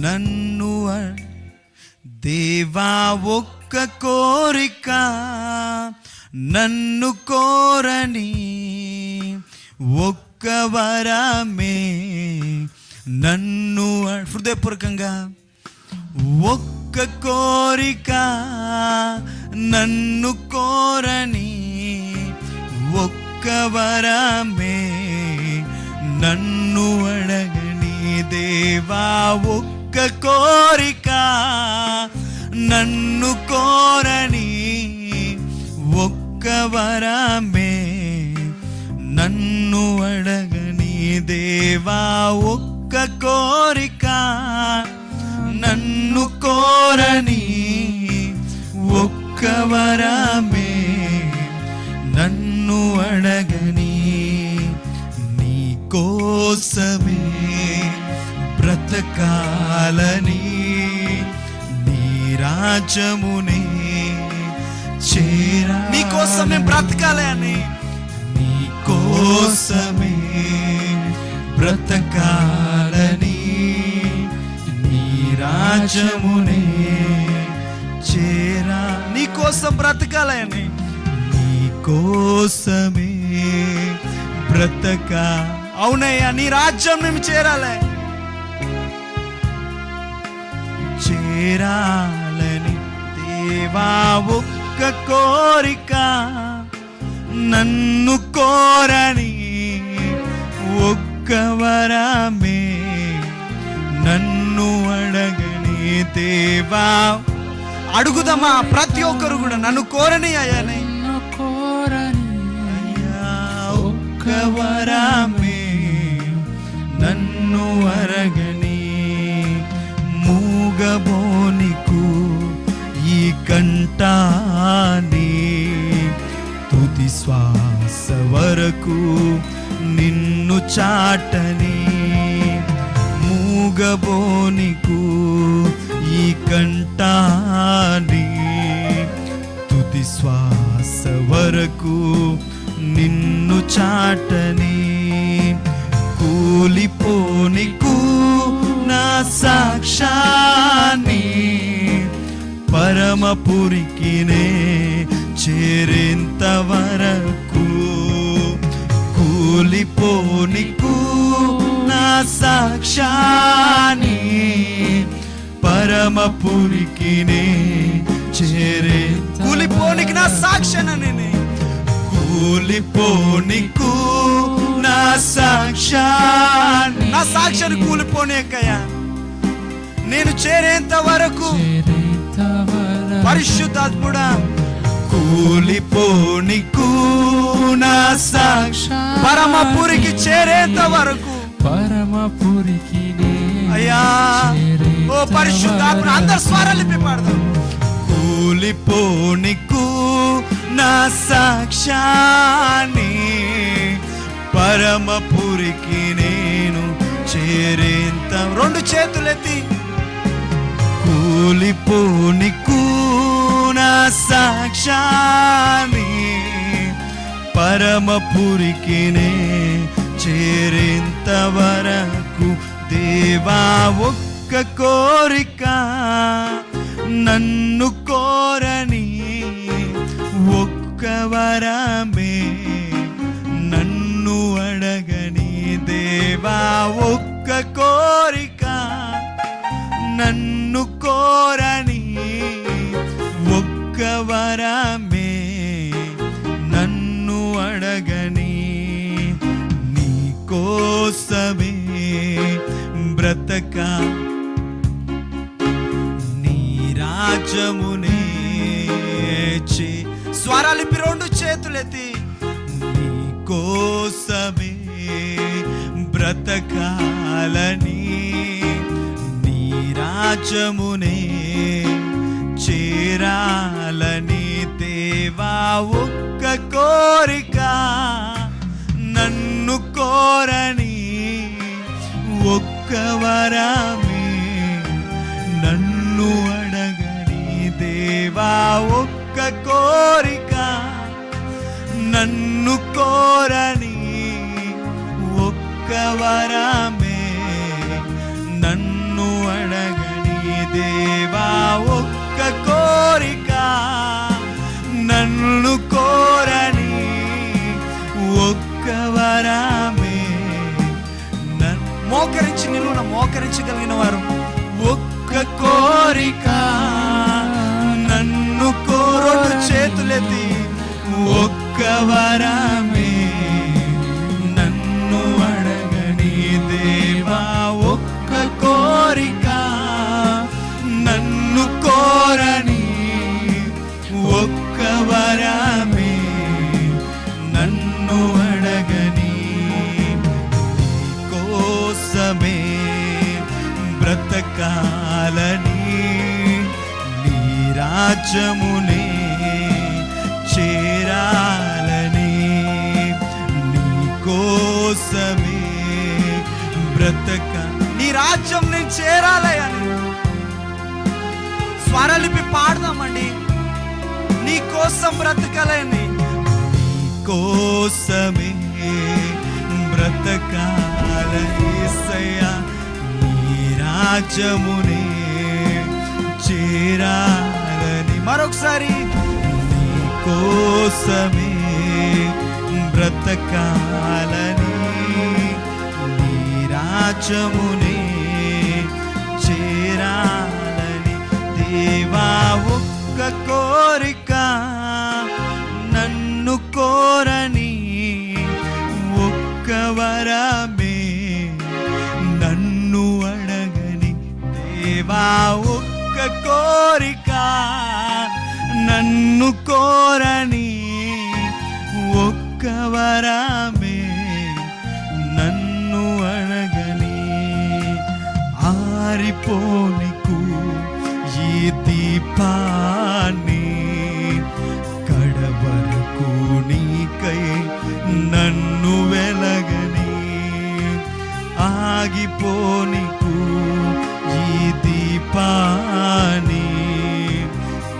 నన్ను దేవా ఒక్క కోరిక నన్ను కోరని ఒక్క వరమే నన్ను హృదయపూర్వకంగా ఒక్క కోరిక నన్ను కోరని ఒక్క వరమే నన్ను అడగని దేవా ఒక్క కోరిక నన్ను కోరని ఒక్క వరమే నన్ను అడగని దేవా ఒక్క కోరిక నన్ను కోరని ఒక్క వరమే నన్ను అడగని నీ కోసమే బ్రతకాలని నీ రాజ్యమునే చేరా నీ కోసమే బ్రతకాలని నీ కోసమే బ్రతకాలని నీ రాజ్యమునే చేరా నీ కోసం బ్రతకాలని నీ కోసమే బ్రతక అవునయ్యా నీ రాజ్యం మేము చేరాలి చేరాలని దేవా ఒక్క కోరిక నన్ను కోరని ఒక్క వరమే నన్ను అడగని దేవా అడుగుదామా ప్రతి ఒక్కరు కూడా నన్ను కోరని అయ్యాని ఒక్క వరమే నన్ను అరగని మూగబోనికు ఈ కంటాని తుది శ్వాస వరకు నిన్ను చాటని మూగబోనికు ఈ కంటాని తుది శ్వాస వరకు నిన్ను చాటని కూలిపోనికు నా సాక్షాన్ని పరమపురికినే చేరేంత వరకు కూలిపోనికు నా సాక్షాన్ని పరమపురికినే చేరే కూలిపోనికి నా సాక్ష్యాన్ని కూలిపోనికు నా సాక్ష్యాన్ని నా సాక్ష్యాన్ని కూలిపోనికయ్యా నేను చేరేంత వరకు పరిశుద్ధాత్ముడా కూలిపోనికు నా సాక్ష్య పరమపురికి చేరేంత వరకు పరమపురికి అయ్యా ఓ పరిశుద్ధాత్ముడు అందరు స్వరాలు పాడదాం కూలిపోనికు నా సాక్ష్యాన్ని పరమపురికి నేను చేరేంత రెండు చేతులెత్తి కూలిపోనికు నా సాక్ష్యాన్ని పరమపురికి నే చేరేంత వరకు దేవా ఒక్క కోరిక నన్ను కోరని ఒక్క వరమే నన్ను అడగని దేవా ఒక్క కోరిక నన్ను కోరని ఒక్క వరమే నన్ను అడగని నీ కోసమే బ్రతక నీ రాజ్యమునే స్వరాలిపి రెండు చేతులెత్తి నీ కోసమే బ్రతకాలని నీ రాజ్యమునే చేరాలని దేవా ఒక్క కోరిక నన్ను కోరని ఒక్క వరమే నన్ను అడగని దేవా ఒక్క కోరిక నన్ను కోరని ఒక్క వరమే నన్ను అడగ కలిగిన వారు. ఒక్క కోరిక నన్ను కోరు చేతులెత్తి, ఒక్క వరమే నన్ను అడగని దేవా, ఒక్క కోరిక నన్ను కోరని, ఒక్క వరమే నన్ను అడగని. కోసమే బ్రతకాలని, నీ రాజ్యమునే చేరాలని, నీ కోసమే బ్రతక, నీ రాజ్యం నేను చేరాలని. స్వరలిపి పాడదామండి. నీ కోసం బ్రతకాలని, నీ కోసమే బ్రతకాలని యేసయ్యా, నీ రాజ్యమునే చేరాలని. మరొకసారి, నీ కోసమే బ్రతకాలని, నీ రాజ్యమునే చేరాలని. దేవా, ఒక్క కోరిక నన్ను కోరని, ఒక్క వరమే నన్ను అడగని. దేవా, ఒక్క కోరిక నన్ను కోరని, ఒక్క వరమే నన్ను అడగని. ఆరిపోనికు ఈ దీపాన్ని, కడవరకు నీకై నన్ను వెలగని. ఆగిపోనికు ఈ దీపాన్ని,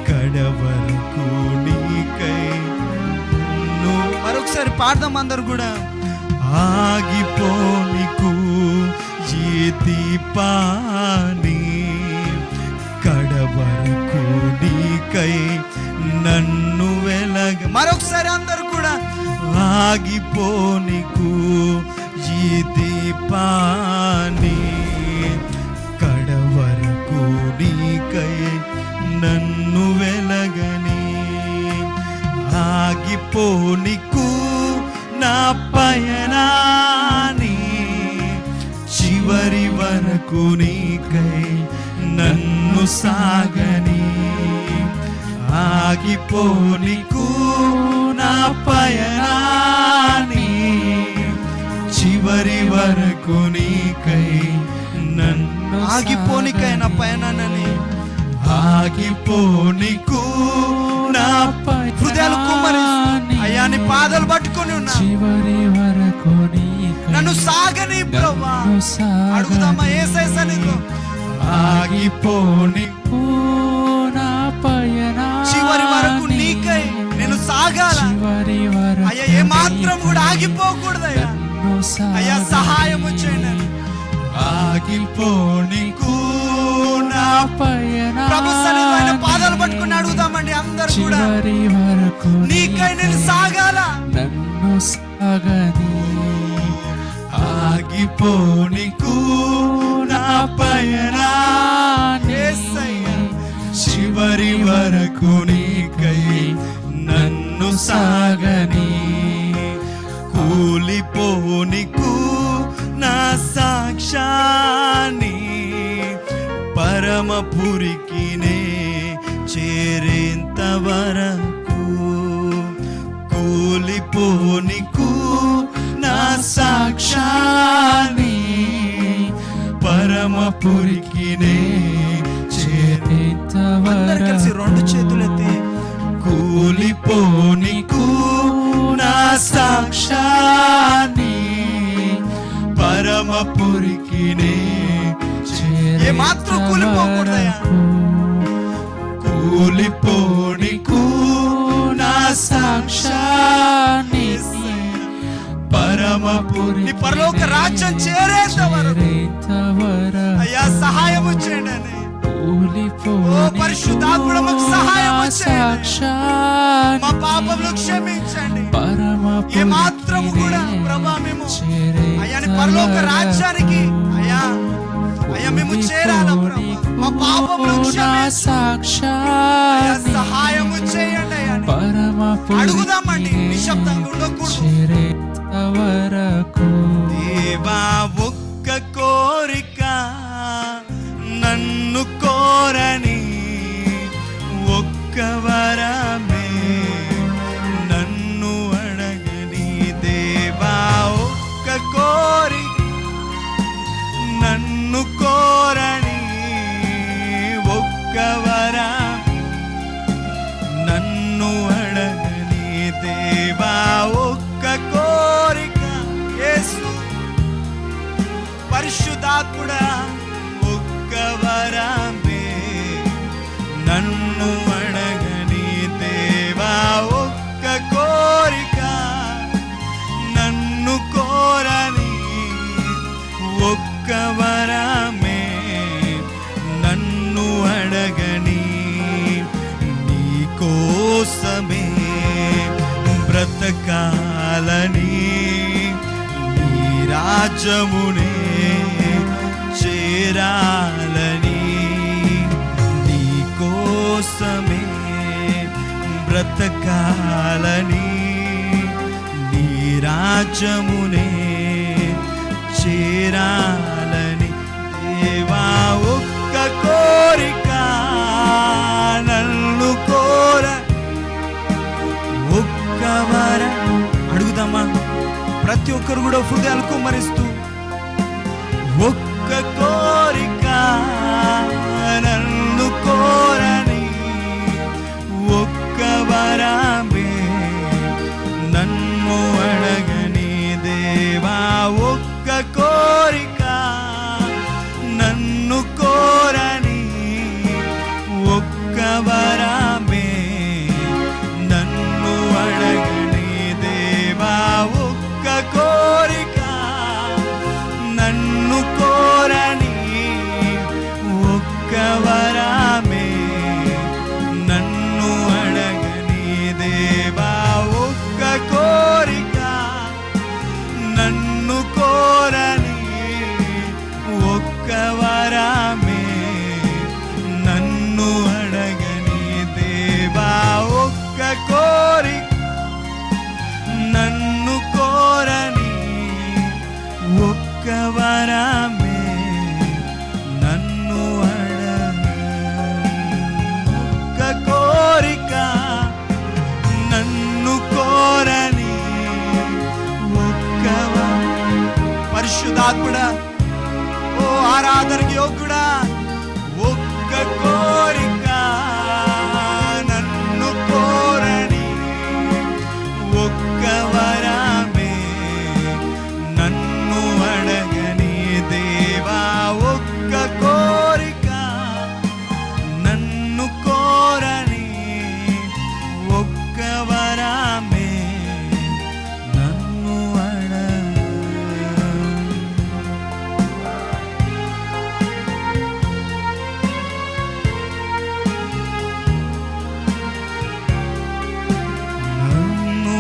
కడవరకు నీకై నన్ను. మరొకసారి పాడదాం అందరు కూడా. ఆగిపోనికు ఈ దీపాన్ని, కడవరకు నీకై నన్ను వెలగ. మరొకసారి అందరు కూడా. ఆగిపోనికు ఈ దీపాన్ని, కడవరకు నీకై నన్ను వెలగని. ఆగిపోనికు నా పయనాన్ని, చివరి వరకు నీకై నన్ను సాగని. ఆగిపోనికు నా పయనాన్ని, చివరి వరకు నీకై నన్ను. ఆగిపోనికై నా పయనాన్ని, ఆగిపోనికు నా హృదయాలు కుమ్మరి. అయ్యా, నీ పాదాలు పట్టుకొని ఉన్నా, చివరి వరకు నన్ను సాగని ప్రభువా. అడుగుదామా యేసయ్య సన్నిధిలో. ఆగిపోనికు నా పయనా, చివరి వరకు నీకై నేను సాగాల. అయ్యా, ఏ మాత్రం కూడా ఆగిపోకూడదు అయ్యా. అయ్యా, సహాయం చేయండి. ఆగిపోనికు నా పయనా, ప్రభు సన్నిధిలో ఆయన పాదాలు పట్టుకుని అడుగుదామండి అందరూ కూడా. నీకై నేను సాగాల, నన్ను సాగని. ఆగిపోనికు నా పయనా యేసయ్యా, చివరి వరకు నీకై నన్ను సాగని. కూలిపోనికు నా సాక్ష్యాన్ని, పరమపురికి నే చేరేంత వరకు. కూలిపోనికు నా సాక్ష్యాన్ని, పరమపురికి నే చేరేంత వరకు. కలిసి రెండు చేతులెత్తి. కూలిపోనికు నా సాక్ష్యాన్ని, పరమపురికి నే ఏ మాత్రం కూలిపోకూడదయ్యా. కూలిపోనికు నా సాక్ష్యాన్ని, పరమపురి నీ పరలోక రాజ్యం చేరేంత వరకు అయ్యా సహాయం చేయండి. ఓ పరిశుద్ధాత్ముడా, మాకు సహాయం చేయండి. మా పాపములు క్షమించండి. ఏ మాత్రము కూడా ప్రభా మేము అయ్యా నీ పరలోక రాజ్యానికి అయ్యా అయ్యా మేము చేరాలా ప్రభు, మా పాపములు నా క్షమించు. అయ్యా సాక్షాన్ని సహాయము చేయండి అయ్యా. పరమ అడుగుదామండి, నిశ్శబ్దంగా ఉండకూడదు. చేరేంత వరకు దేవా ఒక్క కోరిక నన్ను కోరని, ఒక్క వరమే నన్ను అడగని. దేవా ఒక్క కోరిక నన్ను కోరని, ఒక్క వరం నన్ను అడగని. దేవా ఒక్క కోరిక యేసు పరిశుద్ధాత్ముడా, ఒక్క వరమే నన్ను అడగని. దేవా ఒక్క కోరిక నన్ను కోరని, ఒక్క వరమే నన్ను అడగని. నీ కోసమే బ్రతకాలని, నీ రాజ్యమునే చేరాలని. నీ కోసమే బ్రతకాలని, నీ రాజ్యమునే చేరాలని. దేవా ఒక్క కోరిక నన్ను కోర, ఒక్క వరం. అడుగుదామా ప్రతి ఒక్కరు కూడా హృదయాలు కుమ్మరిస్తూ, ఒక్క కోరిక నన్ను కోరని, ఒక్క వరమే నన్ను అడగని. దేవా ఒక్క కోరిక నన్ను కోరని, ఒక్క వరమే నన్ను అడగని. దేవా ఒక్క కోరిక నన్ను కోరని, ఒక్క వరమే నన్ను అడగని. దేవా ఒక్క కోరిక నన్ను కోరని, ఒక్క వరమే నన్ను అడగని. దేవా ఒక్క కోరిక నన్ను కోరని, ఒక్క వరమే నన్ను అడగని. ఒక్క కోరిక నన్ను కోరని, ఒక్క పరిశుద్ధాత్ముడా, ఓ ఆరాధనకి యోగ్యుడా, ఒక్క కోరిక నన్ను కోరని, ఒక్క వరమే నన్ను అడగని. దేవా ఒక్క కోరిక నన్ను కోరని, ఒక్క వరమే నన్ను అడగని. నన్ను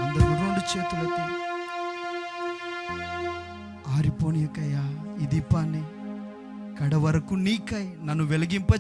అందరూ రెండు చేతులెత్తి ఆరిపోనీయకయ్యా ఈ దీపాన్ని, కడ వరకు నీకై నన్ను వెలిగింప